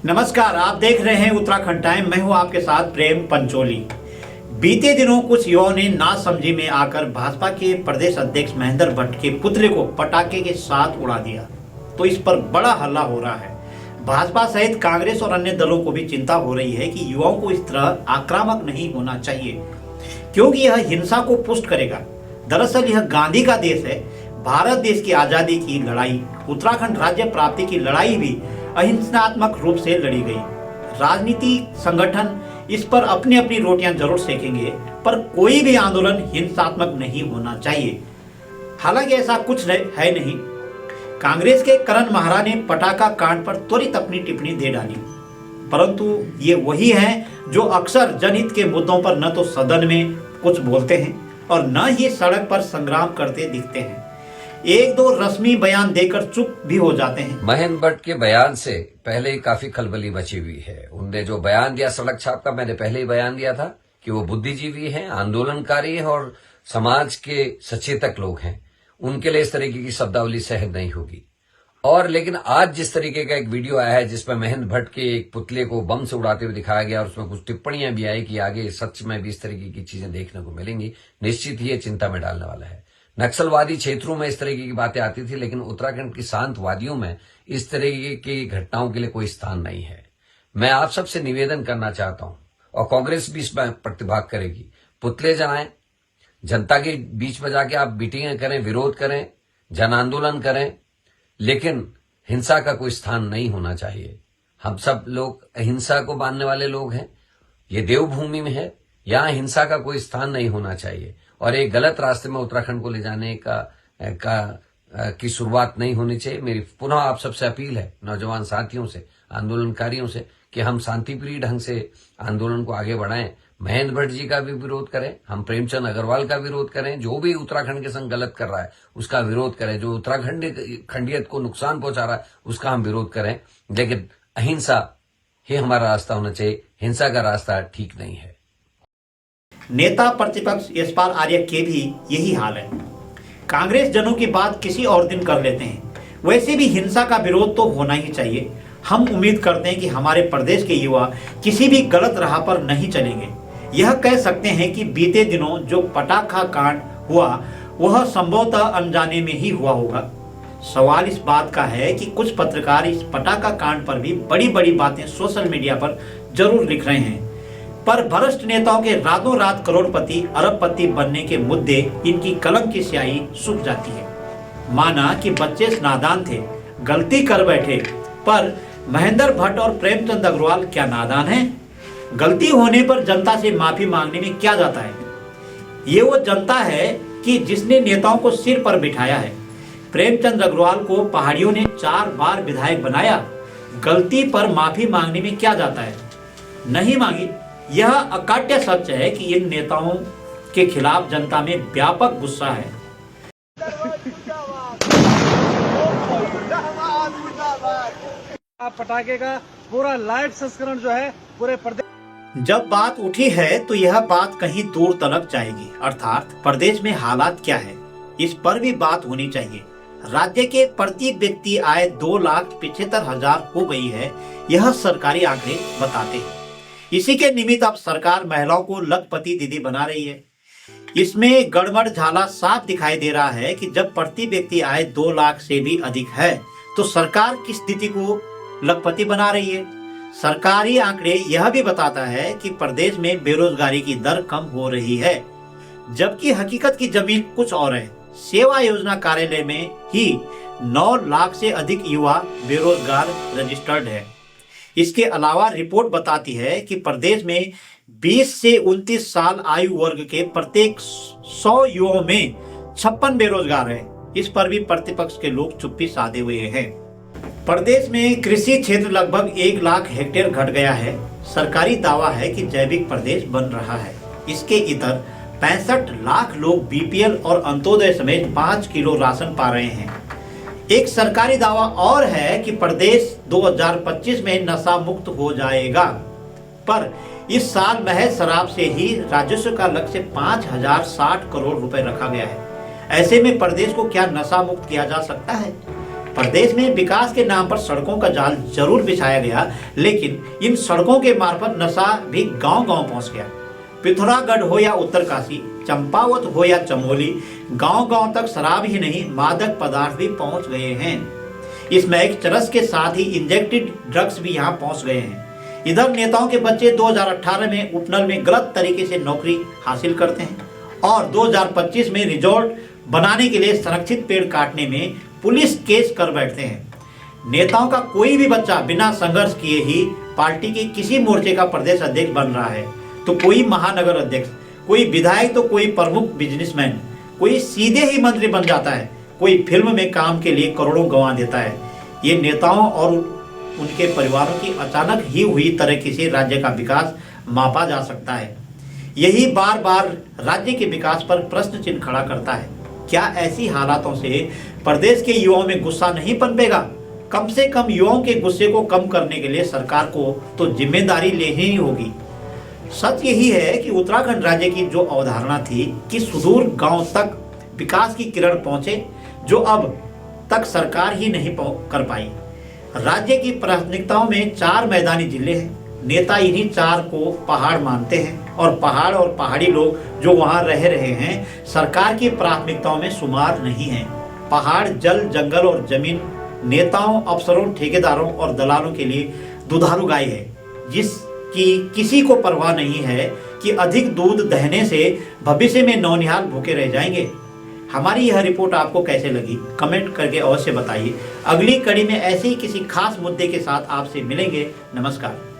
नमस्कार, आप देख रहे हैं उत्तराखंड टाइम। मैं हूं आपके साथ प्रेम पंचोली। बीते दिनों कुछ युवाओं ने नासमझी में आकर भाजपा के प्रदेश अध्यक्ष महेंद्र भट्ट के पुतले को पटाखे के साथ उड़ा दिया, तो इस पर बड़ा हल्ला हो रहा है। भाजपा सहित कांग्रेस और अन्य दलों को भी चिंता हो रही है कि युवाओं को इस तरह आक्रामक नहीं होना चाहिए, क्योंकि यह हिंसा को पुष्ट करेगा। दरअसल यह गांधी का देश है। भारत देश की आजादी की लड़ाई, उत्तराखंड राज्य प्राप्ति की लड़ाई भी अहिंसात्मक रूप से लड़ी गई। राजनीतिक संगठन इस पर अपनी अपनी रोटियां जरूर सेकेंगे, पर कोई भी आंदोलन हिंसात्मक नहीं होना चाहिए। हालांकि ऐसा कुछ है नहीं। कांग्रेस के करण महरा ने पटाखा कांड पर त्वरित अपनी टिप्पणी दे डाली, परंतु ये वही हैं जो अक्सर जनहित के मुद्दों पर न तो सदन में कुछ बोलते हैं और न ही सड़क पर संग्राम करते दिखते हैं। एक दो रस्मी बयान देकर चुप भी हो जाते हैं। महेंद्र भट्ट के बयान से पहले ही काफी खलबली मची हुई है। उनने जो बयान दिया सड़क छाप का, मैंने पहले ही बयान दिया था कि वो बुद्धिजीवी हैं, आंदोलनकारी हैं और समाज के सचेतक लोग हैं। उनके लिए इस तरीके की शब्दावली सहज नहीं होगी। और लेकिन आज जिस तरीके का एक वीडियो आया है जिसमें महेंद्र भट्ट के एक पुतले को बम से उड़ाते हुए दिखाया गया और उसमें कुछ टिप्पणियां भी आई कि आगे सच में भी इस तरीके की चीजें देखने को मिलेंगी, निश्चित ही ये चिंता में डालने वाला है। नक्सलवादी क्षेत्रों में इस तरीके की बातें आती थी, लेकिन उत्तराखंड की शांत वादियों में इस तरीके की घटनाओं के लिए कोई स्थान नहीं है। मैं आप सबसे निवेदन करना चाहता हूं, और कांग्रेस भी इसमें प्रतिभाग करेगी, पुतले जलाएं, जनता के बीच में जाके आप मीटिंगें करें, विरोध करें, जन आंदोलन करें, लेकिन हिंसा का कोई स्थान नहीं होना चाहिए। हम सब लोग अहिंसा को मानने वाले लोग हैं। ये देवभूमि में है, यहां हिंसा का कोई स्थान नहीं होना चाहिए और एक गलत रास्ते में उत्तराखंड को ले जाने की शुरुआत नहीं होनी चाहिए। मेरी पुनः आप सबसे अपील है, नौजवान साथियों से, आंदोलनकारियों से, कि हम शांतिप्रिय ढंग से आंदोलन को आगे बढ़ाएं। महेंद्र भट्ट जी का भी विरोध करें, हम प्रेमचंद अग्रवाल का विरोध करें, जो भी उत्तराखंड के संग गलत कर रहा है उसका विरोध करें, जो उत्तराखंड खंडियत को नुकसान पहुंचा रहा है उसका हम विरोध करें, लेकिन अहिंसा ही हमारा रास्ता होना चाहिए। हिंसा का रास्ता ठीक नहीं है। नेता प्रतिपक्ष यशपाल आर्य के भी यही हाल है। कांग्रेस जनों की बात किसी और दिन कर लेते हैं। वैसे भी हिंसा का विरोध तो होना ही चाहिए। हम उम्मीद करते हैं कि हमारे प्रदेश के युवा किसी भी गलत राह पर नहीं चलेंगे। यह कह सकते हैं कि बीते दिनों जो पटाखा कांड हुआ वह संभवतः अनजाने में ही हुआ होगा। सवाल इस बात का है कि कुछ पत्रकार इस पटाखा कांड पर भी बड़ी बड़ी बातें सोशल मीडिया पर जरूर लिख रहे हैं, पर भ्रष्ट नेताओं के रातों रात करोड़पति अरबपति बनने के मुद्दे इनकी कलम की स्याही सूख जाती है। माना कि बच्चे नादान थे, गलती कर बैठे, पर महेंद्र भट्ट और प्रेमचंद अग्रवाल क्या नादान हैं? गलती होने पर जनता से माफी मांगने में क्या जाता है? ये वो जनता है कि जिसने नेताओं को सिर पर बिठाया है। प्रेमचंद अग्रवाल को पहाड़ियों ने 4 बार विधायक बनाया, गलती पर माफी मांगने में क्या जाता है? नहीं मांगी। यह अकाट्य सच है कि इन नेताओं के खिलाफ जनता में व्यापक गुस्सा है। पटाखे का पूरा लाइव संस्करण जो है पूरे प्रदेश। जब बात उठी है तो यह बात कहीं दूर तक जाएगी, अर्थात प्रदेश में हालात क्या है इस पर भी बात होनी चाहिए। राज्य के प्रति व्यक्ति आय 2,75,000 हो गई है, यह सरकारी आंकड़े बताते हैं। इसी के निमित्त अब सरकार महिलाओं को लखपति दीदी बना रही है। इसमें गड़बड़ झाला साफ दिखाई दे रहा है कि जब प्रति व्यक्ति आय 2 लाख से भी अधिक है तो सरकार किस स्थिति को लखपति बना रही है। सरकारी आंकड़े यह भी बताता है कि प्रदेश में बेरोजगारी की दर कम हो रही है, जबकि हकीकत की जमीन कुछ और है। सेवा योजना कार्यालय में ही 9 लाख से अधिक युवा बेरोजगार रजिस्टर्ड है। इसके अलावा रिपोर्ट बताती है कि प्रदेश में 20 से 29 साल आयु वर्ग के प्रत्येक 100 युवाओं में 56 बेरोजगार है। इस पर भी प्रतिपक्ष के लोग चुप्पी साधे हुए हैं। प्रदेश में कृषि क्षेत्र लगभग 1 लाख हेक्टेयर घट गया है। सरकारी दावा है कि जैविक प्रदेश बन रहा है। इसके इधर 65 लाख लोग बीपीएल और अंत्योदय समेत 5 किलो राशन पा रहे हैं। एक सरकारी दावा और है कि प्रदेश 2025 में नशा मुक्त हो जाएगा, पर इस साल महज शराब से ही राजस्व का लक्ष्य 5060 करोड़ रुपए रखा गया है। ऐसे में प्रदेश को क्या नशा मुक्त किया जा सकता है? प्रदेश में विकास के नाम पर सड़कों का जाल जरूर बिछाया गया, लेकिन इन सड़कों के मार्फत नशा भी गांव-गांव पहुंच गया। पिथौरागढ़ हो या उत्तरकाशी, चंपावत हो या चमोली, गांव-गांव तक शराब ही नहीं मादक पदार्थ भी पहुंच गए हैं। इस महक चरस के साथ ही इंजेक्टेड ड्रग्स भी यहां पहुंच गए हैं। इधर नेताओं के बच्चे 2018 में उपनल में गलत तरीके से नौकरी हासिल करते हैं और 2025 में रिजॉर्ट बनाने के लिए संरक्षित पेड़ काटने में पुलिस केस कर बैठते हैं। नेताओं का कोई भी बच्चा बिना संघर्ष किए ही पार्टी के किसी मोर्चे का प्रदेश अध्यक्ष बन रहा है, तो कोई महानगर अध्यक्ष, कोई विधायक, तो कोई प्रमुख बिजनेसमैन, कोई सीधे ही मंत्री बन जाता है, कोई फिल्म में काम के लिए करोड़ों गंवा देता है। ये नेताओं और उनके परिवारों की अचानक ही हुई तरक्की से राज्य का विकास मापा जा सकता है। यही बार बार राज्य के विकास पर प्रश्न चिन्ह खड़ा करता है। क्या ऐसी हालातों से प्रदेश के युवाओं में गुस्सा नहीं पनपेगा? कम से कम युवाओं के गुस्से को कम करने के लिए सरकार को तो जिम्मेदारी लेनी ही होगी। सच यही है कि उत्तराखंड राज्य की जो अवधारणा थी कि सुदूर गांव तक विकास की किरण पहुंचे, जो अब तक सरकार ही नहीं कर पाई। राज्य की प्राथमिकताओं में 4 मैदानी जिले हैं। नेता इन्हीं 4 को पहाड़ मानते हैं और पहाड़ और पहाड़ी लोग जो वहां रह रहे हैं सरकार की प्राथमिकताओं में शुमार नहीं है। पहाड़, जल, जंगल और जमीन नेताओं, अफसरों, ठेकेदारों और दलालों के लिए दुधारू गाय है, जिसकी किसी को परवाह नहीं है कि अधिक दूध दहने से भविष्य में नौनिहाल भूखे रह जाएंगे। हमारी यह रिपोर्ट आपको कैसे लगी कमेंट करके अवश्य बताइए। अगली कड़ी में ऐसे ही किसी खास मुद्दे के साथ आपसे मिलेंगे। नमस्कार।